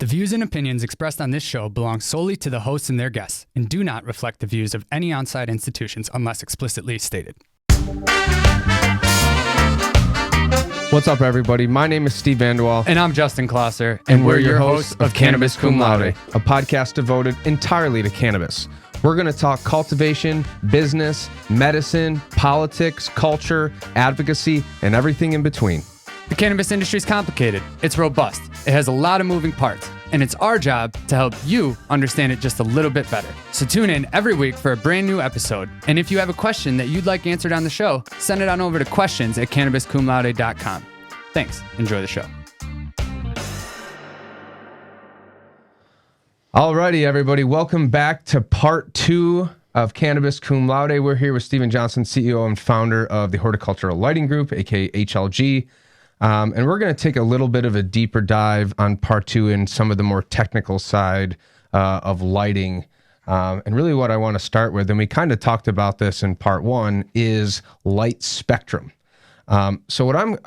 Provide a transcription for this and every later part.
The views and opinions expressed on this show belong solely to the hosts and their guests and do not reflect the views of any on-site institutions unless explicitly stated. What's up, everybody? My name is Steve Vanderwall. And I'm Justin Klosser, and we're your hosts of Cannabis Cum Laude, a podcast devoted entirely to cannabis. We're going to talk cultivation, business, medicine, politics, culture, advocacy, and everything in between. The cannabis industry is complicated. It's robust. It has a lot of moving parts, and it's our job to help you understand it just a little bit better. So tune in every week for a brand new episode. And if you have a question that you'd like answered on the show, send it on over to questions@cannabiscumlaude.com. Thanks. Enjoy the show. Alrighty, everybody. Welcome back to part 2 of Cannabis Cum Laude. We're here with Steven Johnson, CEO and founder of the Horticultural Lighting Group, aka HLG. And we're going to take a little bit of a deeper dive on part 2 in some of the more technical side of lighting. And really what I want to start with, and we kind of talked about this in part 1, is light spectrum. So what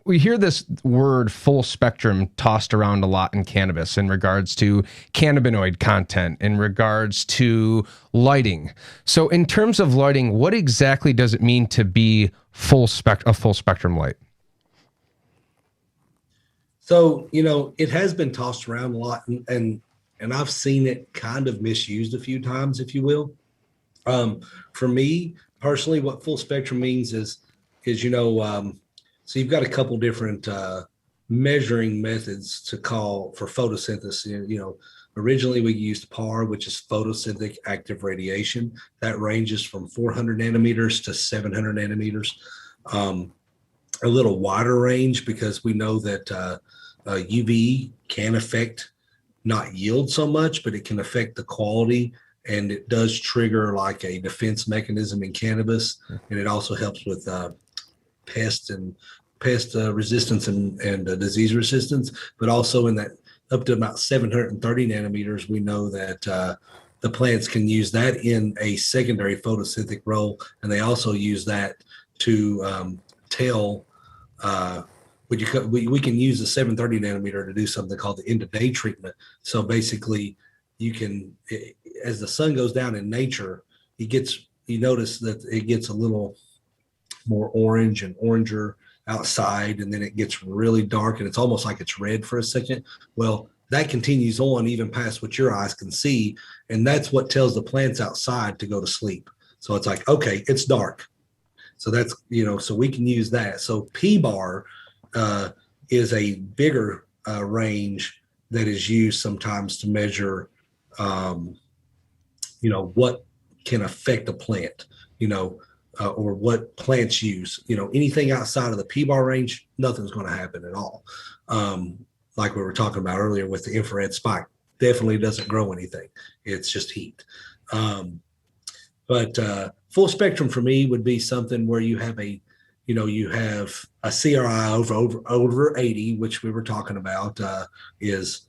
we hear this word full spectrum tossed around a lot in cannabis in regards to cannabinoid content, in regards to lighting. So in terms of lighting, what exactly does it mean to be a full spectrum light? So, it has been tossed around a lot, and I've seen it kind of misused a few times, if you will. For me personally, what full spectrum means is so you've got a couple different measuring methods to call for photosynthesis. Originally we used PAR, which is photosynthetic active radiation. That ranges from 400 nanometers to 700 nanometers. A little wider range because we know that UV can affect, not yield so much, but it can affect the quality, and it does trigger like a defense mechanism in cannabis, and it also helps with pest resistance and disease resistance. But also in that up to about 730 nanometers, we know that the plants can use that in a secondary photosynthetic role, and they also use that to tell. We can use the 730 nanometer to do something called the end-of-day treatment. So basically, you can, as the sun goes down in nature, you notice that it gets a little more orange and oranger outside, and then it gets really dark, and it's almost like it's red for a second. Well, that continues on even past what your eyes can see, and that's what tells the plants outside to go to sleep. So it's like, okay, it's dark. So that's, so we can use that. So P-bar is a bigger range that is used sometimes to measure, what can affect a plant, or what plants use. Anything outside of the P-bar range, nothing's going to happen at all. Like we were talking about earlier with the infrared spike, definitely doesn't grow anything. It's just heat. But full spectrum for me would be something where you have a CRI over 80, which we were talking about, is,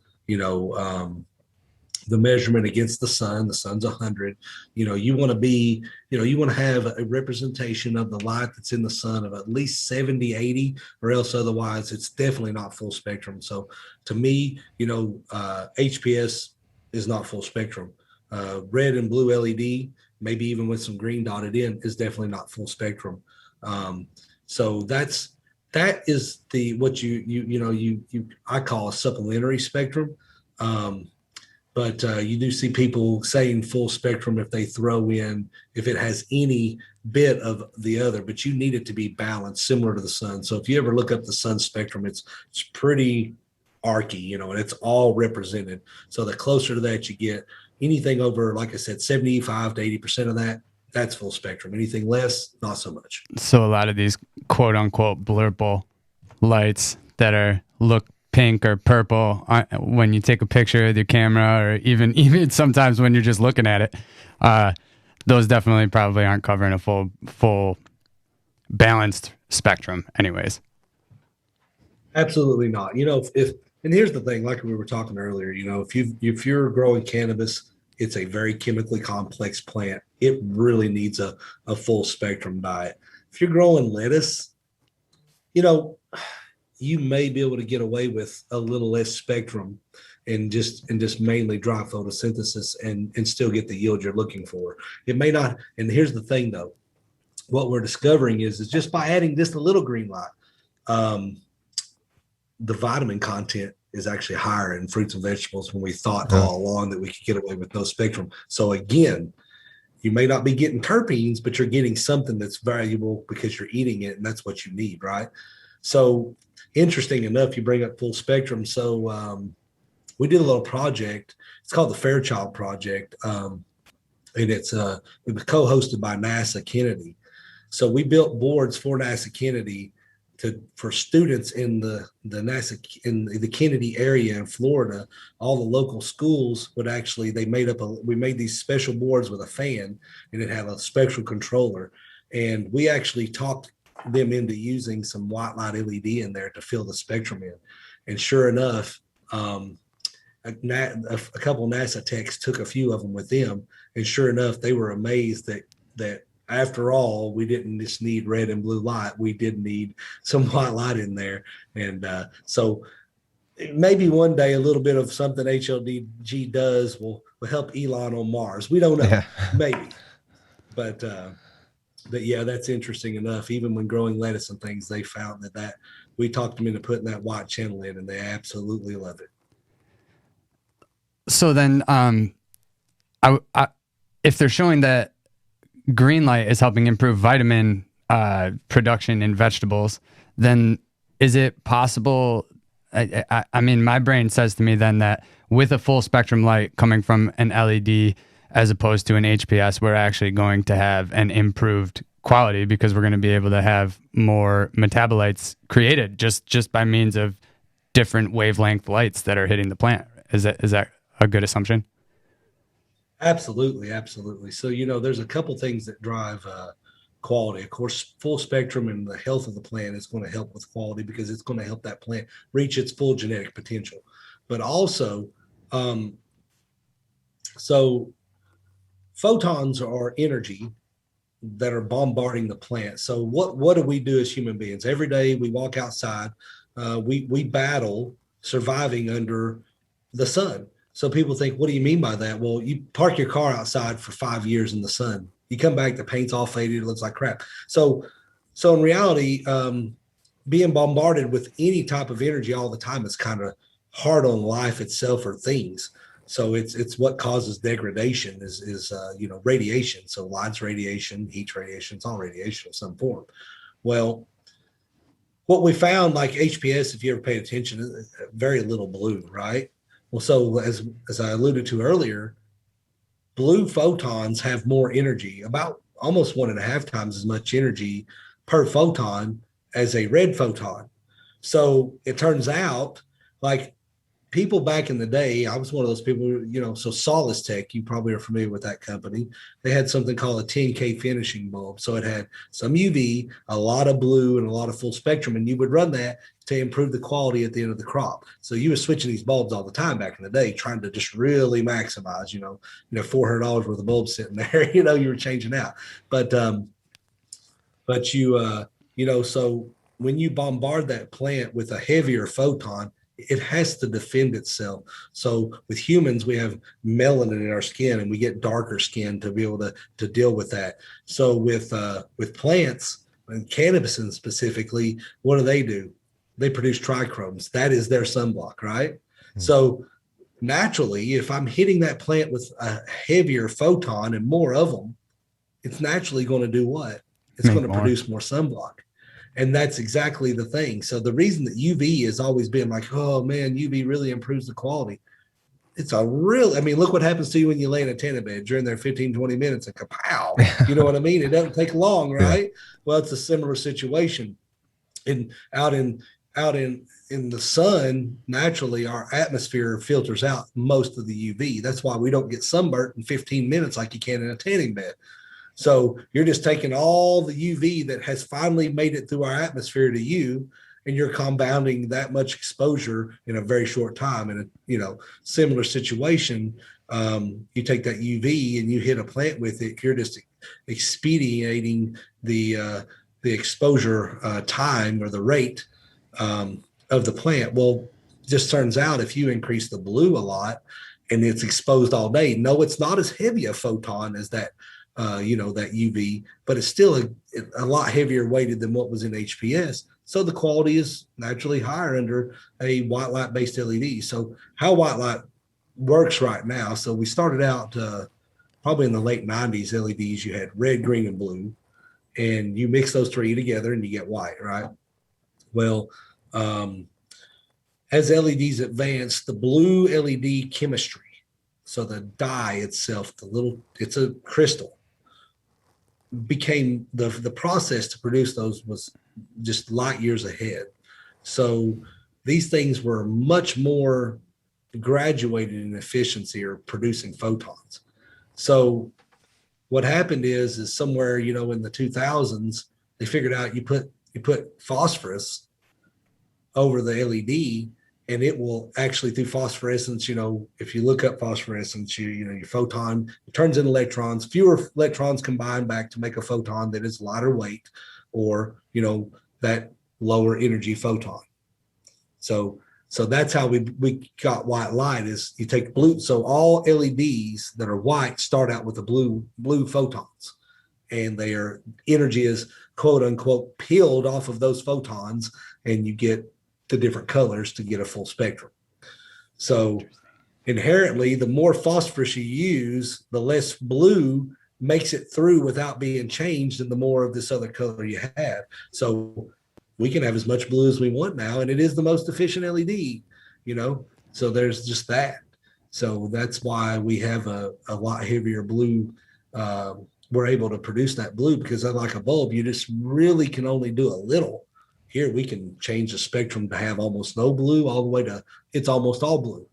the measurement against the sun. The sun's 100. You want to have a representation of the light that's in the sun of at least 70, 80, or else otherwise it's definitely not full spectrum. So to me, HPS is not full spectrum. Red and blue LED, maybe even with some green dotted in, is definitely not full spectrum. So that is what I call a supplementary spectrum. But you do see people saying full spectrum if they throw in, if it has any bit of the other, but you need it to be balanced, similar to the sun. So if you ever look up the sun spectrum, it's pretty archy, and it's all represented. So the closer to that you get, anything over, like I said, 75 to 80% of that, that's full spectrum. Anything less, not so much. So a lot of these quote unquote blurple lights that look pink or purple when you take a picture with your camera, or even sometimes when you're just looking at it, those definitely probably aren't covering a full balanced spectrum anyways. Absolutely not. And here's the thing, like we were talking earlier, if you're growing cannabis, it's a very chemically complex plant. It really needs a full spectrum diet. If you're growing lettuce, you may be able to get away with a little less spectrum and just mainly dry photosynthesis and still get the yield you're looking for. It may not. And here's the thing though, what we're discovering is just by adding just a little green light, the vitamin content is actually higher in fruits and vegetables when we thought all along that we could get away with no spectrum. So again, you may not be getting terpenes, but you're getting something that's valuable because you're eating it, and that's what you need, right? So interesting enough, you bring up full spectrum. So we did a little project. It's called the Fairchild Project, and it was co-hosted by NASA Kennedy. So we built boards for NASA Kennedy for students in the NASA in the Kennedy area in Florida. All the local schools would actually, we made these special boards with a fan, and it had a spectral controller, and we actually talked them into using some white light LED in there to fill the spectrum in. And sure enough, a couple of NASA techs took a few of them with them, and sure enough, they were amazed that after all, we didn't just need red and blue light. We did need some white light in there. And so maybe one day a little bit of something HLG does will help Elon on Mars. We don't know, maybe. But yeah, that's interesting enough. Even when growing lettuce and things, they found that we talked them into putting that white channel in, and they absolutely love it. So then if they're showing that green light is helping improve vitamin production in vegetables, then is it possible? I mean, my brain says to me then that with a full spectrum light coming from an LED as opposed to an HPS, we're actually going to have an improved quality because we're going to be able to have more metabolites created just by means of different wavelength lights that are hitting the plant. Is that a good assumption? Absolutely. So, there's a couple things that drive quality. Of course, full spectrum and the health of the plant is going to help with quality because it's going to help that plant reach its full genetic potential. But also, so photons are energy that are bombarding the plant. So what do we do as human beings? Every day we walk outside, we battle surviving under the sun. So people think, what do you mean by that? Well, you park your car outside for 5 years in the sun. You come back, the paint's all faded, it looks like crap. So in reality, being bombarded with any type of energy all the time is kind of hard on life itself or things. So it's what causes degradation is radiation. So light's radiation, heat's radiation, it's all radiation of some form. Well, what we found, like HPS, if you ever paid attention, very little blue, right? Well, so as I alluded to earlier, blue photons have more energy, about almost 1.5 times as much energy per photon as a red photon. So it turns out, like, people back in the day, I was one of those people, so Solace Tech, you probably are familiar with that company. They had something called a 10K finishing bulb. So it had some UV, a lot of blue, and a lot of full spectrum. And you would run that to improve the quality at the end of the crop. So you were switching these bulbs all the time back in the day, trying to just really maximize, $400 worth of bulbs sitting there, you were changing out. But so when you bombard that plant with a heavier photon, it has to defend itself. So with humans, we have melanin in our skin, and we get darker skin to be able to deal with that. So with plants and cannabis specifically, what do? They produce trichomes. That is their sunblock, right? Mm-hmm. So naturally, if I'm hitting that plant with a heavier photon and more of them, it's naturally going to do what? It's going to produce more sunblock. And that's exactly the thing. So the reason that UV has always been like, oh man, UV really improves the quality. It's look what happens to you when you lay in a tanning bed. You're in there 15, 20 minutes and kapow. You know what I mean? It doesn't take long, right? Yeah. Well, it's a similar situation. And out in the sun, naturally, our atmosphere filters out most of the UV. That's why we don't get sunburnt in 15 minutes like you can in a tanning bed. So you're just taking all the UV that has finally made it through our atmosphere to you, and you're compounding that much exposure in a very short time. In a similar situation, you take that UV and you hit a plant with it. You're just expediting the exposure time or the rate of the plant. Well, just turns out if you increase the blue a lot and it's exposed all day, no, it's not as heavy a photon as that, that UV, but it's still a lot heavier weighted than what was in HPS. So the quality is naturally higher under a white light based LED. So how white light works right now. So we started out probably in the late 90s, LEDs, you had red, green, and blue, and you mix those three together and you get white, right? Well, as LEDs advance, the blue LED chemistry, so the dye itself, it's a crystal, became the process to produce those was just light years ahead. So these things were much more graduated in efficiency or producing photons. So what happened is somewhere, in the 2000s, they figured out you put phosphorus over the LED, and it will actually, through phosphorescence, if you look up phosphorescence, your photon, it turns into electrons, fewer electrons combine back to make a photon that is lighter weight, or, that lower energy photon. So that's how we got white light. Is you take blue. So all LEDs that are white start out with the blue photons, and their energy is quote unquote peeled off of those photons, and you get the different colors to get a full spectrum. So inherently, the more phosphorus you use, the less blue makes it through without being changed, and the more of this other color you have. So we can have as much blue as we want now, and it is the most efficient LED, so there's just that. So that's why we have a lot heavier blue. We're able to produce that blue because unlike a bulb, you just really can only do a little. Here we can change the spectrum to have almost no blue all the way to it's almost all blue,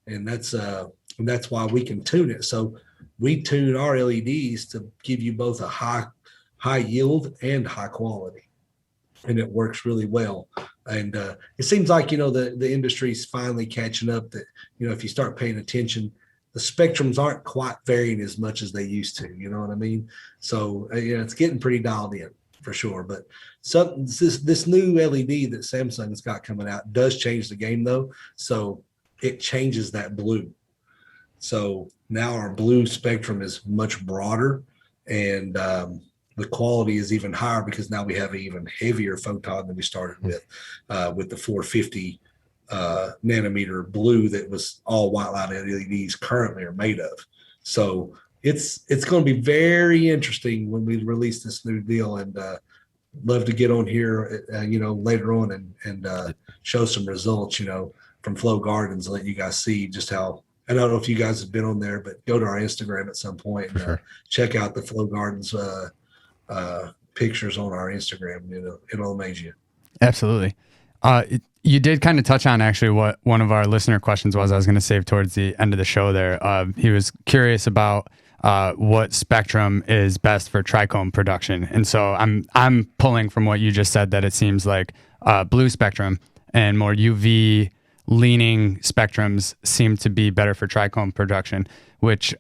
and that's why we can tune it. So we tune our LEDs to give you both a high yield and high quality. And it works really well. And it seems like, the industry's finally catching up that, if you start paying attention, the spectrums aren't quite varying as much as they used to, you know what I mean? So, it's getting pretty dialed in for sure. But this new LED that Samsung's got coming out does change the game though. So it changes that blue. So now our blue spectrum is much broader, and the quality is even higher because now we have an even heavier photon than we started with the 450 nanometer blue that was all white light LEDs currently are made of. So it's going to be very interesting when we release this new deal, and love to get on here, later on and show some results, from Flow Gardens, and let you guys see just how. I don't know if you guys have been on there, but go to our Instagram at some point and check out the Flow Gardens pictures on our Instagram. It'll amaze you. Absolutely. You did kind of touch on actually what one of our listener questions was. I was going to save towards the end of the show there. He was curious about what spectrum is best for trichome production. And so I'm pulling from what you just said that it seems like blue spectrum and more UV leaning spectrums seem to be better for trichome production, which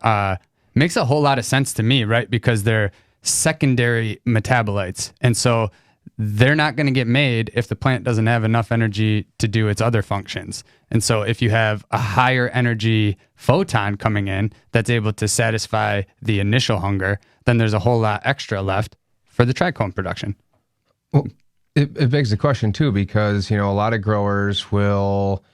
makes a whole lot of sense to me, right? Because they're secondary metabolites. And so they're not going to get made if the plant doesn't have enough energy to do its other functions. And so if you have a higher energy photon coming in that's able to satisfy the initial hunger, then there's a whole lot extra left for the trichome production. Well, it begs the question too, because, a lot of growers will,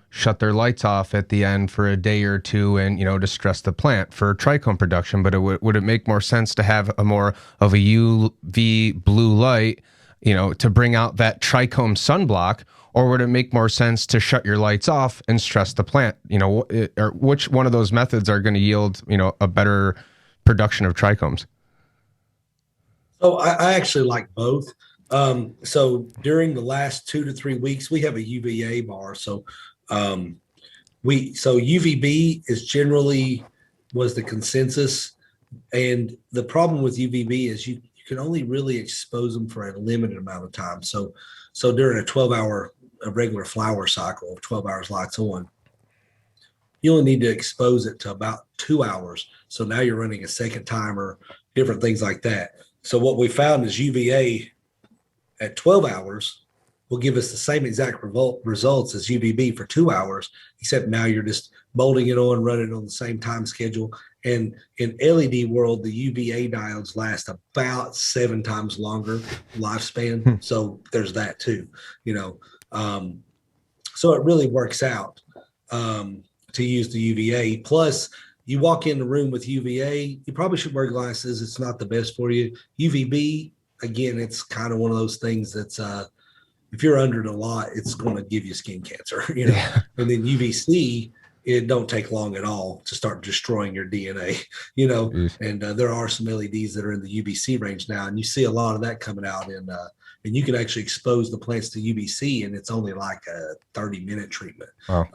shut their lights off at the end for a day or two and, to stress the plant for trichome production. But would it make more sense to have a more of a UV blue light, to bring out that trichome sunblock, or would it make more sense to shut your lights off and stress the plant? Or which one of those methods are going to yield, a better production of trichomes? So I actually like both. So during the last 2 to 3 weeks, we have a UVA bar. So UVB is generally was the consensus, and the problem with UVB is you can only really expose them for a limited amount of time. So during a 12-hour regular flower cycle of 12 hours lights on, you only need to expose it to about 2 hours. So now you're running a second timer, different things like that. So what we found is UVA at 12 hours will give us the same exact results as UVB for 2 hours, except now you're just bolting it on, running on the same time schedule. And in LED world, the UVA diodes last about 7 times longer lifespan. So there's that too, so it really works out to use the UVA. Plus, you walk in the room with UVA, you probably should wear glasses. It's not the best for you. UVB, again, it's kind of one of those things that's if you're under it a lot, it's going to give you skin cancer, Yeah. And then UVC, it don't take long at all to start destroying your DNA, and there are some LEDs that are in the UVC range now, and you see a lot of that coming out and you can actually expose the plants to UVC, and it's only like a 30-minute treatment. Wow.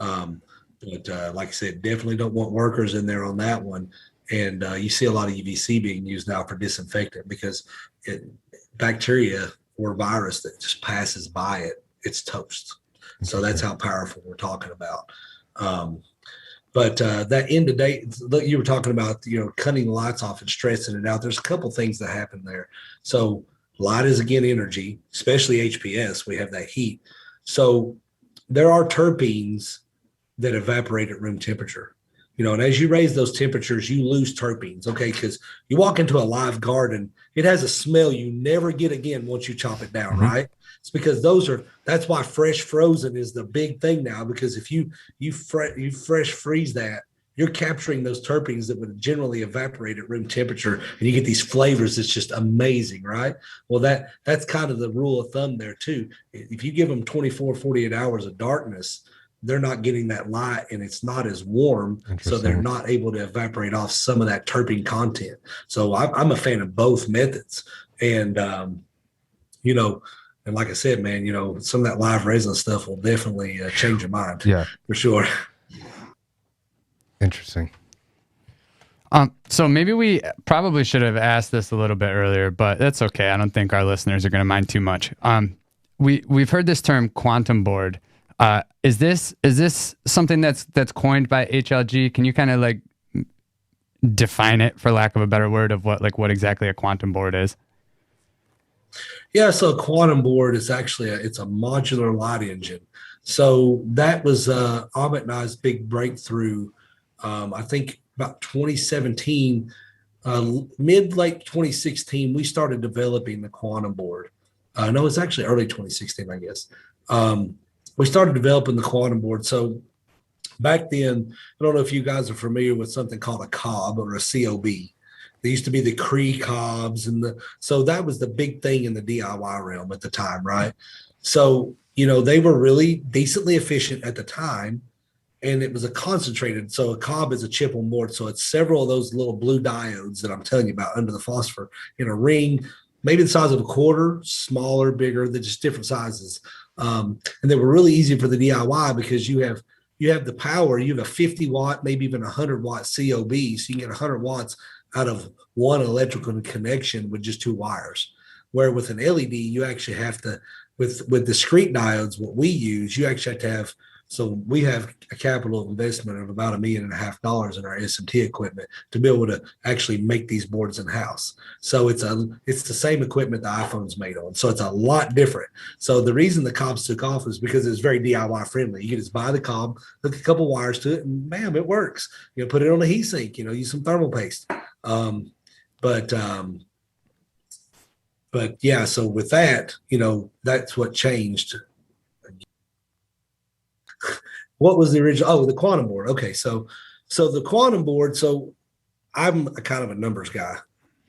But like I said, definitely don't want workers in there on that one. And you see a lot of UVC being used now for disinfectant because bacteria or virus that just passes by it's toast. So that's how powerful we're talking about. But that end of day, you were talking about, cutting the lights off and stressing it out. There's a couple things that happen there. So light is, again, energy, especially HPS. We have that heat. So there are terpenes that evaporate at room temperature. And as you raise those temperatures, you lose terpenes, okay? Because you walk into a live garden, it has a smell you never get again once you chop it down, right? It's because that's why fresh frozen is the big thing now, because if you fresh freeze that, you're capturing those terpenes that would generally evaporate at room temperature, and you get these flavors that's just amazing, right? Well, that's kind of the rule of thumb there too. If you give them 24, 48 hours of darkness, they're not getting that light and it's not as warm. So they're not able to evaporate off some of that terpene content. So I'm a fan of both methods. And, and like I said, man, some of that live resin stuff will definitely change your mind. Yeah, for sure. Interesting. So maybe we probably should have asked this a little bit earlier, but that's okay. I don't think our listeners are going to mind too much. We've heard this term quantum board. Is this something that's coined by HLG? Can you kind of like define it, for lack of a better word, of what exactly a quantum board is? Yeah, so a quantum board is actually it's a modular light engine. So that was Amit and I's big breakthrough. I think about 2017, late 2016, we started developing the quantum board. No, it's actually early 2016, I guess. We started developing the quantum board. So back then, I don't know if you guys are familiar with something called a cob or a COB. There used to be the Cree cobs, so that was the big thing in the DIY realm at the time, right? So, they were really decently efficient at the time, and it was a concentrated. So a cob is a chip on board. So it's several of those little blue diodes that I'm telling you about under the phosphor in a ring, maybe the size of a quarter, smaller, bigger, they're just different sizes. And they were really easy for the DIY because you have the power, you have a 50 watt, maybe even 100 watt COB. So you can get 100 watts out of one electrical connection with just 2 wires. Where with an LED, you actually have to, with discrete diodes, what we use, you actually have to have, so we have a capital investment of about $1.5 million in our SMT equipment to be able to actually make these boards in house. So it's the same equipment the iPhone's made on. So it's a lot different. So the reason the cobs took off is because it's very DIY friendly. You can just buy the cob, hook a couple wires to it, and bam, it works. Put it on a heat sink, use some thermal paste. But yeah, so with that, that's what changed. What was the original? Oh, the quantum board. Okay, so the quantum board. So I'm a kind of a numbers guy.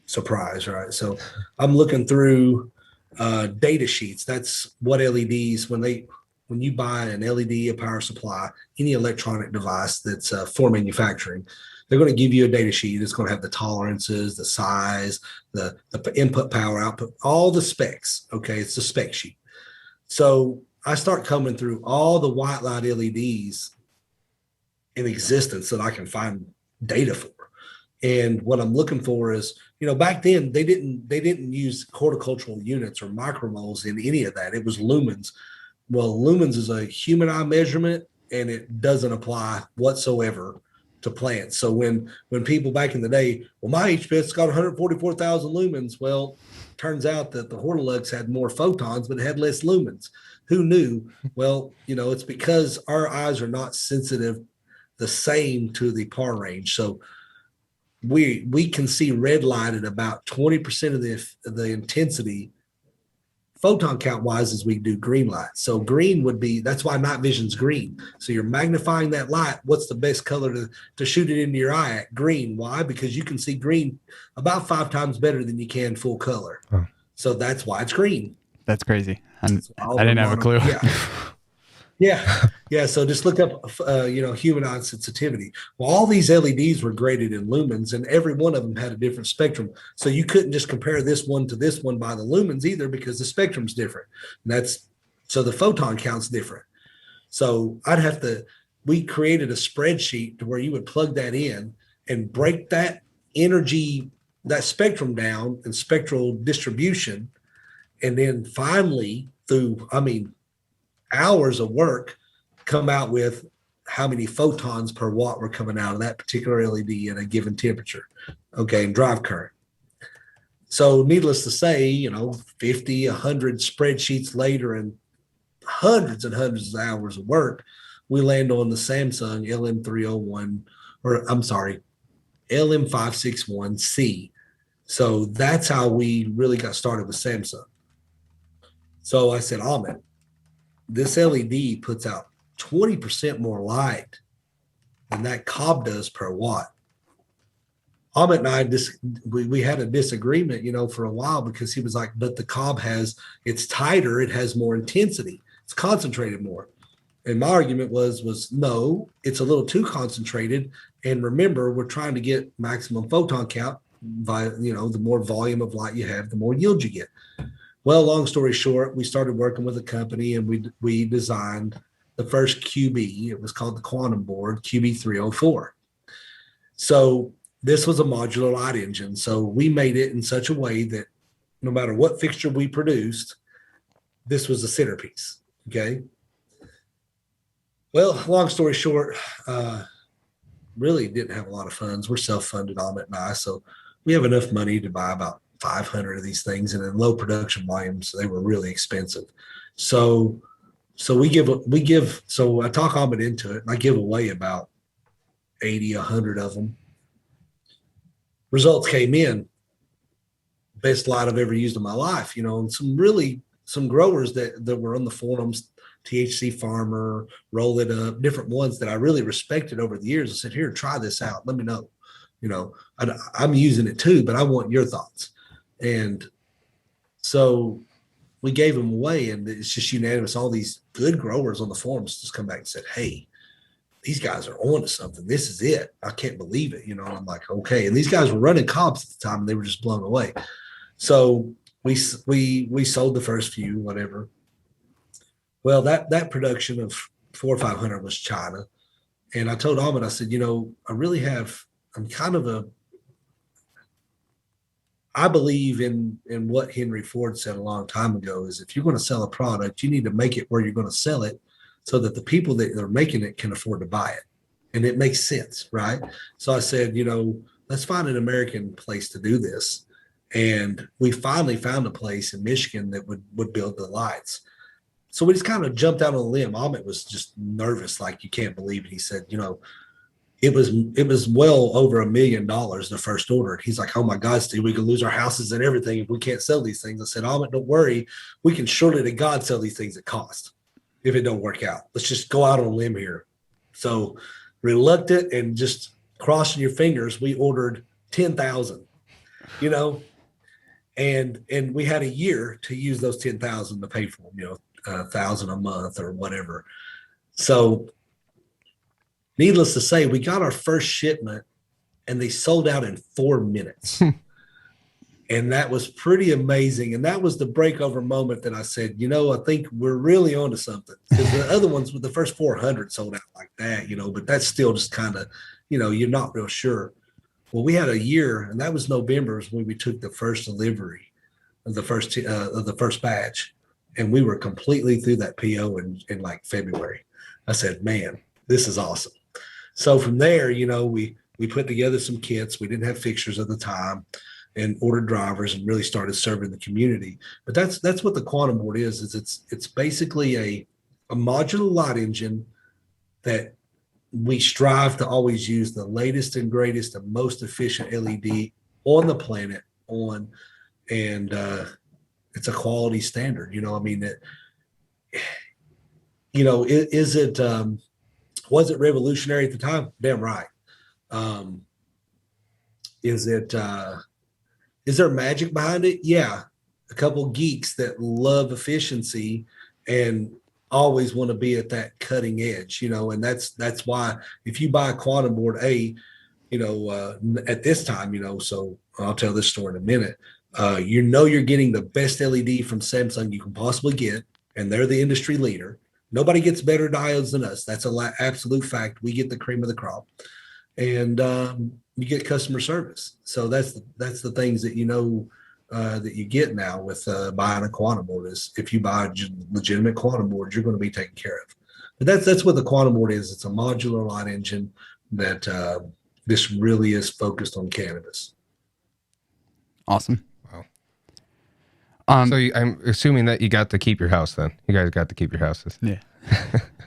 Surprise, right? So I'm looking through data sheets. That's what LEDs when you buy an LED, a power supply, any electronic device that's for manufacturing, they're going to give you a data sheet. It's going to have the tolerances, the size, the input, power, output, all the specs. Okay, it's a spec sheet. So I start coming through all the white light LEDs in existence that I can find data for. And what I'm looking for is, back then they didn't use horticultural units or micromoles in any of that. It was lumens. Well, lumens is a human eye measurement, and it doesn't apply whatsoever to plants. So when people back in the day, well, my HPS got 144,000 lumens. Well, turns out that the Hortilux had more photons, but it had less lumens. Who knew? Well, it's because our eyes are not sensitive the same to the PAR range. So we can see red light at about 20% of the intensity photon count wise as we do green light. So green would be, that's why night vision's green. So you're magnifying that light. What's the best color to shoot it into your eye at? Green. Why? Because you can see green about 5 times better than you can full color. Huh. So that's why it's green. That's crazy. I didn't have a clue. Yeah. So just look up, human eye sensitivity. Well, all these LEDs were graded in lumens, and every one of them had a different spectrum. So you couldn't just compare this one to this one by the lumens either, because the spectrum's different. And so the photon count's different. So we created a spreadsheet to where you would plug that in and break that energy, that spectrum down and spectral distribution. And then finally, through, hours of work, come out with how many photons per watt were coming out of that particular LED at a given temperature, and drive current. So needless to say, 50, 100 spreadsheets later and hundreds of hours of work, we land on the Samsung LM561C. So that's how we really got started with Samsung. So I said, man, this LED puts out 20% more light than that cob does per watt. Amit and I, we had a disagreement, for a while, because he was like, but the cob it's tighter, it has more intensity, it's concentrated more. And my argument was no, it's a little too concentrated. And remember, we're trying to get maximum photon count by, the more volume of light you have, the more yield you get. Well, long story short, we started working with a company, and we designed the first QB. It was called the Quantum Board, QB304. So this was a modular light engine. So we made it in such a way that no matter what fixture we produced, this was the centerpiece. Okay. Well, long story short, really didn't have a lot of funds. We're self-funded, Amit and I. So we have enough money to buy about 500 of these things, and in low production volumes, they were really expensive. So I talk Amit into it, and I give away about 80, 100 of them. Results came in, best light I've ever used in my life, and some growers that were on the forums, THC Farmer, Roll It Up, different ones that I really respected over the years. I said, here, try this out. Let me know. I'm using it too, but I want your thoughts. And so we gave them away, and it's just unanimous. All these good growers on the forums just come back and said, hey, these guys are on to something. This is it. I can't believe it. And I'm like, okay. And these guys were running comps at the time, and they were just blown away. So we sold the first few, whatever. Well, that production of 400 or 500 was China. And I told Ahmed, I said, I believe in what Henry Ford said a long time ago, is if you're going to sell a product, you need to make it where you're going to sell it so that the people that are making it can afford to buy it. And it makes sense, right? So I said, let's find an American place to do this. And we finally found a place in Michigan that would build the lights. So we just kind of jumped out on a limb. Ahmed was just nervous, like you can't believe it. He said, it was well over $1 million the first order. He's like, oh my God, Steve, we could lose our houses and everything if we can't sell these things. I said, Ahmed, don't worry. We can surely to God sell these things at cost if it don't work out. Let's just go out on a limb here. So reluctant and just crossing your fingers, we ordered 10,000, and we had a year to use those 10,000 to pay for them, 1,000 a month or whatever. So needless to say, we got our first shipment and they sold out in 4 minutes. And that was pretty amazing. And that was the breakover moment that I said, I think we're really onto something. Because the other ones with the first 400 sold out like that, but that's still just kind of, you're not real sure. Well, we had a year, and that was November when we took the first delivery of the first batch. And we were completely through that PO in like February. I said, man, this is awesome. So from there, we put together some kits. We didn't have fixtures at the time. and ordered drivers and really started serving the community. But that's what the quantum board is it's basically a modular light engine that we strive to always use the latest and greatest and most efficient LED on the planet on, and it's a quality standard. I mean, is it was it revolutionary at the time? Damn right. Is there magic behind it? Yeah. A couple geeks that love efficiency and always want to be at that cutting edge, and that's why if you buy a quantum board, at this time, so I'll tell this story in a minute. You're getting the best LED from Samsung you can possibly get, and they're the industry leader. Nobody gets better diodes than us. That's an absolute fact. We get the cream of the crop, and you get customer service. So that's the things that that you get now with buying a quantum board. Is if you buy a legitimate quantum board, you're going to be taken care of. But that's what the quantum board is. It's a modular light engine that this really is focused on cannabis. Awesome. Wow. So I'm assuming that you got to keep your house then. You guys got to keep your houses. Yeah.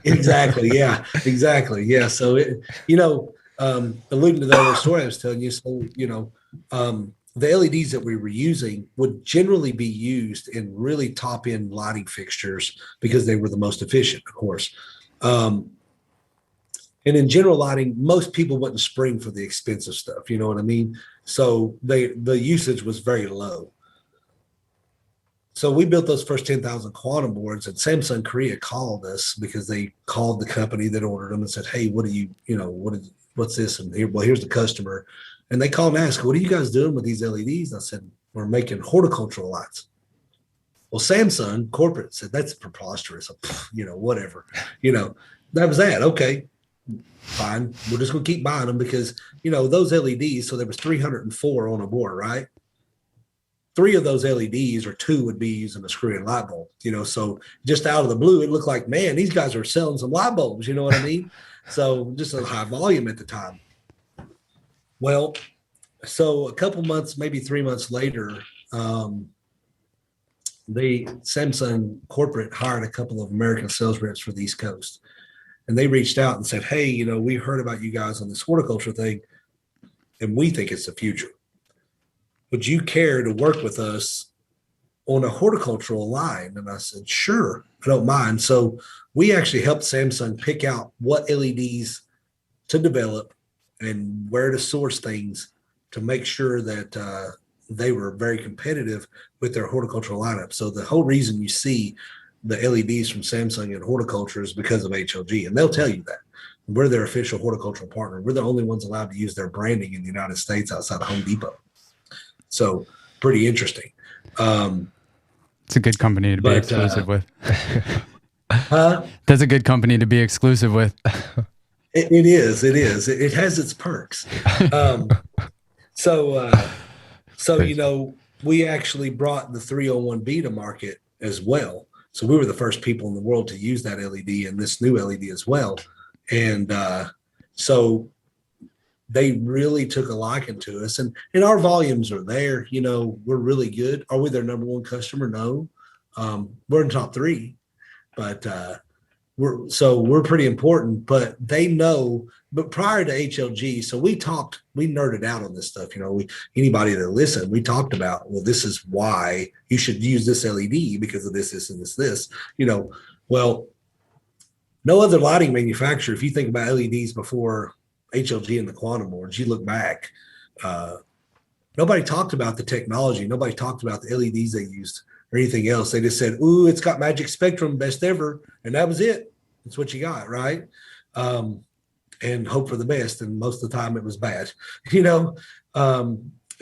Exactly. Yeah. Exactly. Yeah. So alluding to the other story I was telling you. So the LEDs that we were using would generally be used in really top end lighting fixtures because they were the most efficient, of course. And in general lighting, most people wouldn't spring for the expensive stuff. You know what I mean? So the usage was very low. So we built those first 10,000 quantum boards, and Samsung Korea called us because they called the company that ordered them and said, "Hey, what's this?" And here's the customer. And they called and asked, "What are you guys doing with these LEDs?" I said, "We're making horticultural lights." Well, Samsung corporate said, "That's preposterous." Whatever. That was that. Okay, fine. We're just going to keep buying them because, those LEDs, so there was 304 on a board, right? 3 of those LEDs or 2 would be using a screw-in light bulb, so just out of the blue, it looked like, man, these guys are selling some light bulbs. You know what I mean? So just a high volume at the time. Well, so a couple months, maybe 3 months later, the Samsung corporate hired a couple of American sales reps for the East Coast. And they reached out and said, "Hey, we heard about you guys on this horticulture thing, and we think it's the future. Would you care to work with us on a horticultural line?" And I said, "Sure, I don't mind." So we actually helped Samsung pick out what LEDs to develop and where to source things to make sure that they were very competitive with their horticultural lineup. So the whole reason you see the LEDs from Samsung in horticulture is because of HLG, and they'll tell you that. We're their official horticultural partner. We're the only ones allowed to use their branding in the United States outside of Home Depot. So pretty interesting. It's a good company to be exclusive with. Huh? That's a good company to be exclusive with. It is. It has its perks. We actually brought the 301B to market as well. So we were the first people in the world to use that LED and this new LED as well. And so they really took a liking to us, and our volumes are there. We're really good. Are we their number one customer? No. We're in the top 3, but we're pretty important, but they know. But prior to HLG, so we nerded out on this stuff. Anybody that listened, we talked about, well, this is why you should use this LED because of this, and this. Well, no other lighting manufacturer, if you think about LEDs before HLG and the quantum boards, you look back, nobody talked about the technology. Nobody talked about the LEDs they used or anything else. They just said, "Ooh, it's got magic spectrum, best ever." And that was it. That's what you got, right? And hope for the best. And most of the time it was bad,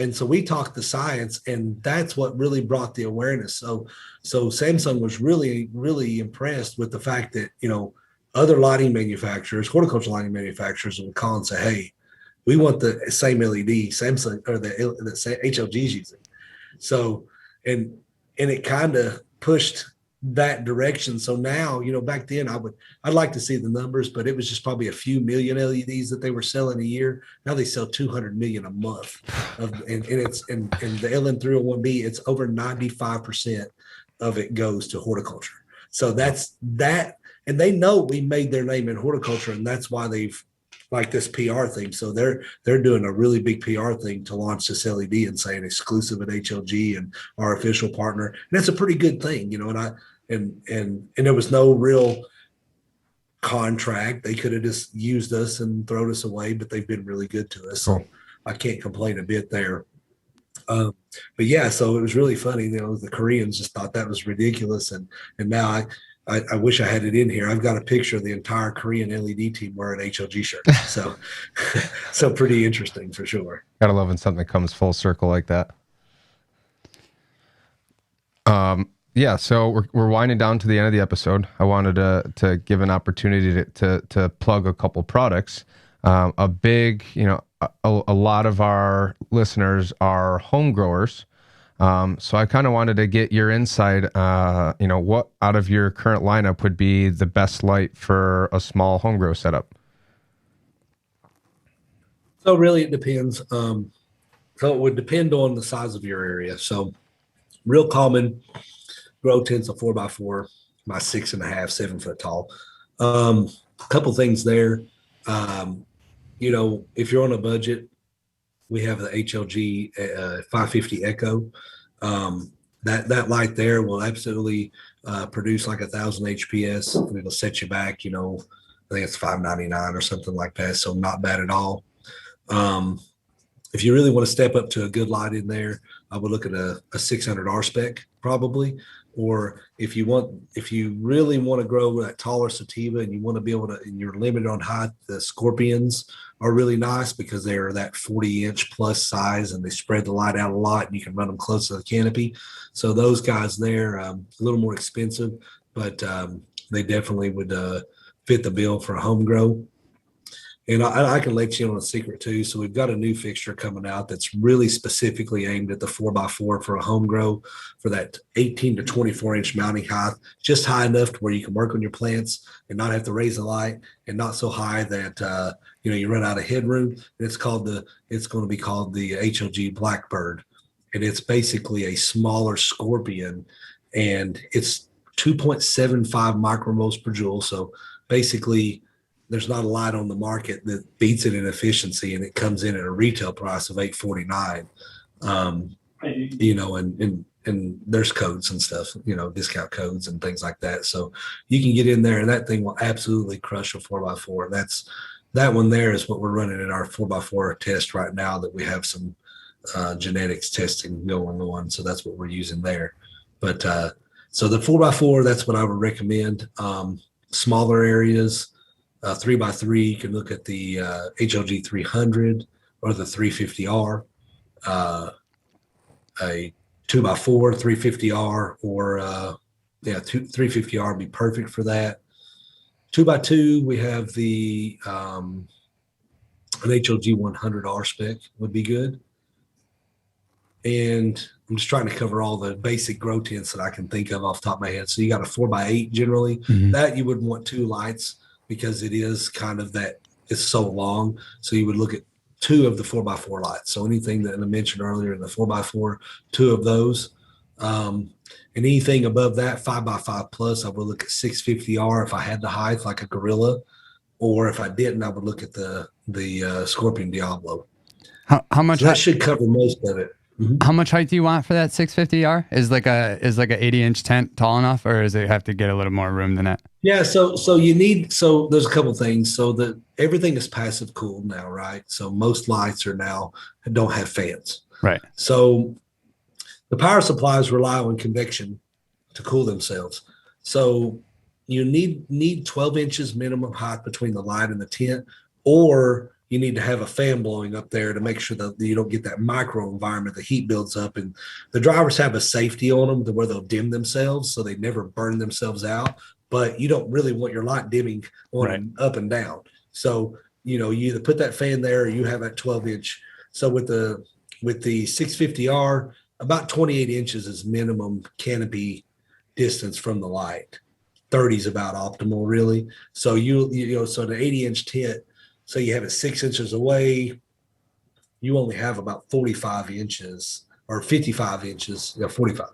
and so we talked the science, and that's what really brought the awareness. So Samsung was really, really impressed with the fact that, other lighting manufacturers, horticultural lighting manufacturers would call and say, "Hey, we want the same LED Samsung or the HLG is using." So, and it kind of pushed that direction. So now, back then I'd like to see the numbers, but it was just probably a few million LEDs that they were selling a year. Now they sell 200 million a month and the LM301B, it's over 95% of it goes to horticulture. So that's that. And they know we made their name in horticulture, and that's why they've like this PR thing. So they're doing a really big PR thing to launch this LED and saying exclusive at HLG and our official partner. And that's a pretty good thing, and there was no real contract. They could have just used us and thrown us away, but they've been really good to us. So I can't complain a bit there. But yeah, so it was really funny. The Koreans just thought that was ridiculous. And now I wish I had it in here. I've got a picture of the entire Korean LED team wearing HLG shirts. So pretty interesting for sure. Gotta love when something comes full circle like that. Yeah, so we're winding down to the end of the episode. I wanted to give an opportunity to plug a couple products. A big, a lot of our listeners are home growers. So I kind of wanted to get your insight, what out of your current lineup would be the best light for a small home grow setup? So really it depends. So it would depend on the size of your area. So real common grow tents, a 4x4 by 6.5, 7 foot tall. A couple things there. If you're on a budget, we have the HLG 550 Echo. That light there will absolutely produce like 1,000 HPS, and it'll set you back. I think it's $599 or something like that. So not bad at all. If you really want to step up to a good light in there, I would look at a 600 R spec probably. Or if you really want to grow that taller sativa and you want to be able to, and you're limited on height, the Scorpions are really nice because they're that 40-inch plus size and they spread the light out a lot and you can run them close to the canopy. So those guys there, a little more expensive, but they definitely would fit the bill for a home grow. And I can let you in on a secret too. So we've got a new fixture coming out that's really specifically aimed at the 4x4 for a home grow for that 18 to 24-inch mounting height, just high enough to where you can work on your plants and not have to raise the light, and not so high that you run out of headroom. And it's going to be called the HLG Blackbird, and it's basically a smaller Scorpion, and it's 2.75 micromoles per joule. So basically, there's not a light on the market that beats it in efficiency, and it comes in at a retail price of $849. And there's codes and stuff, discount codes and things like that. So you can get in there, and that thing will absolutely crush a 4x4. That one there is what we're running in our 4x4 test right now, that we have some genetics testing going on. So that's what we're using there. But so the 4x4, that's what I would recommend. Smaller areas, 3x3, you can look at the HLG 300 or the 350R, a 2x4 350R, or 350R would be perfect for that. 2x2, we have the an HLG 100R spec would be good. And I'm just trying to cover all the basic grow tents that I can think of off the top of my head. So you got a 4x8 generally. That you would want 2 lights, because it is kind of that it's so long. So you would look at 2 of the 4x4 lights. So anything that I mentioned earlier in the 4x4, 2 of those. And anything above that, 5x5 plus, I would look at 650R if I had the height, like a Gorilla. Or if I didn't, I would look at the Scorpion Diablo. How much? So that should cover most of it. How much height do you want for that 650R? Is like a 80-inch tent tall enough, or does it have to get a little more room than that? Yeah, so there's a couple things. So that everything is passive cooled now, right? So most lights don't have fans. Right. So the power supplies rely on convection to cool themselves. So you need 12 inches minimum height between the light and the tent, or you need to have a fan blowing up there to make sure that you don't get that micro environment. The heat builds up, and the drivers have a safety on them to where they'll dim themselves so they never burn themselves out. But you don't really want your light dimming on and up and down. So, you either put that fan there or you have that 12-inch. So with the 650R, about 28 inches is minimum canopy distance from the light. 30 is about optimal, really. So so the 80-inch tent, so you have it 6 inches away, you only have about 45 inches or 55 inches, 45,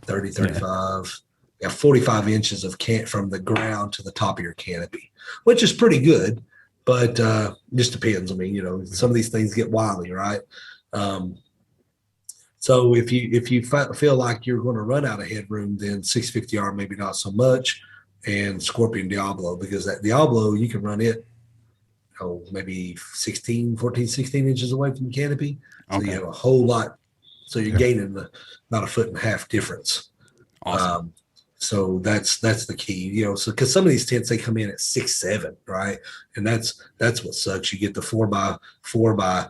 30, 35, 45 inches of from the ground to the top of your canopy, which is pretty good, but just depends. I mean, some of these things get wily, right? So if you feel like you're going to run out of headroom, then 650R maybe not so much, and Scorpion Diablo, because that Diablo, you can run it maybe 16 inches away from the canopy. So you have a whole lot. So you're gaining about 1.5 foot difference. Awesome. So that's the key, so because some of these tents, they come in at 6'7", right? And that's what sucks. You get the 4x4 by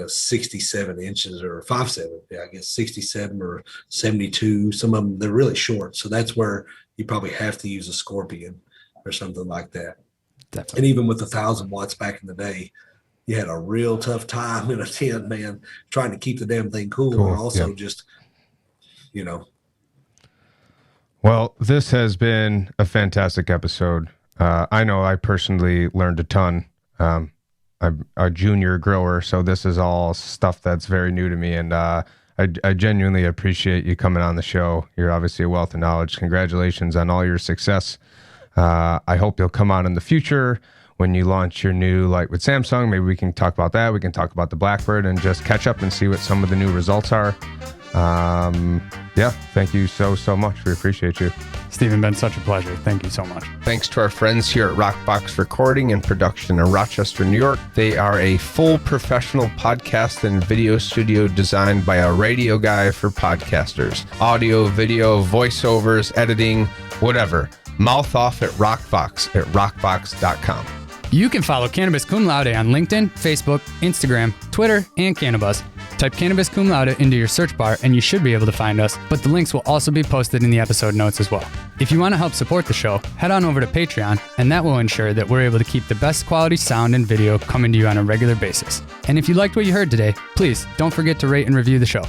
67 inches or 5'7", I guess 67 or 72. Some of them, they're really short. So that's where you probably have to use a Scorpion or something like that. Definitely. And even with 1,000 watts back in the day, you had a real tough time in a tent, man, trying to keep the damn thing cool. And also just, Well, this has been a fantastic episode. I know I personally learned a ton. I'm a junior grower, so this is all stuff that's very new to me, and I genuinely appreciate you coming on the show. You're obviously a wealth of knowledge. Congratulations on all your success. I hope you'll come on in the future when you launch your new light with Samsung. Maybe we can talk about that. We can talk about the Blackbird and just catch up and see what some of the new results are. Thank you so much. We appreciate you. Stephen, been such a pleasure. Thank you so much. Thanks to our friends here at Rockbox Recording and Production in Rochester, New York. They are a full professional podcast and video studio designed by a radio guy for podcasters. Audio, video, voiceovers, editing, whatever. Mouth off at Rockbox at rockbox.com. You can follow Cannabis Cum Laude on LinkedIn, Facebook, Instagram, Twitter, and Cannabuzz. Type Cannabis Cum Laude into your search bar and you should be able to find us, but the links will also be posted in the episode notes as well. If you want to help support the show, head on over to Patreon, and that will ensure that we're able to keep the best quality sound and video coming to you on a regular basis. And if you liked what you heard today, please don't forget to rate and review the show.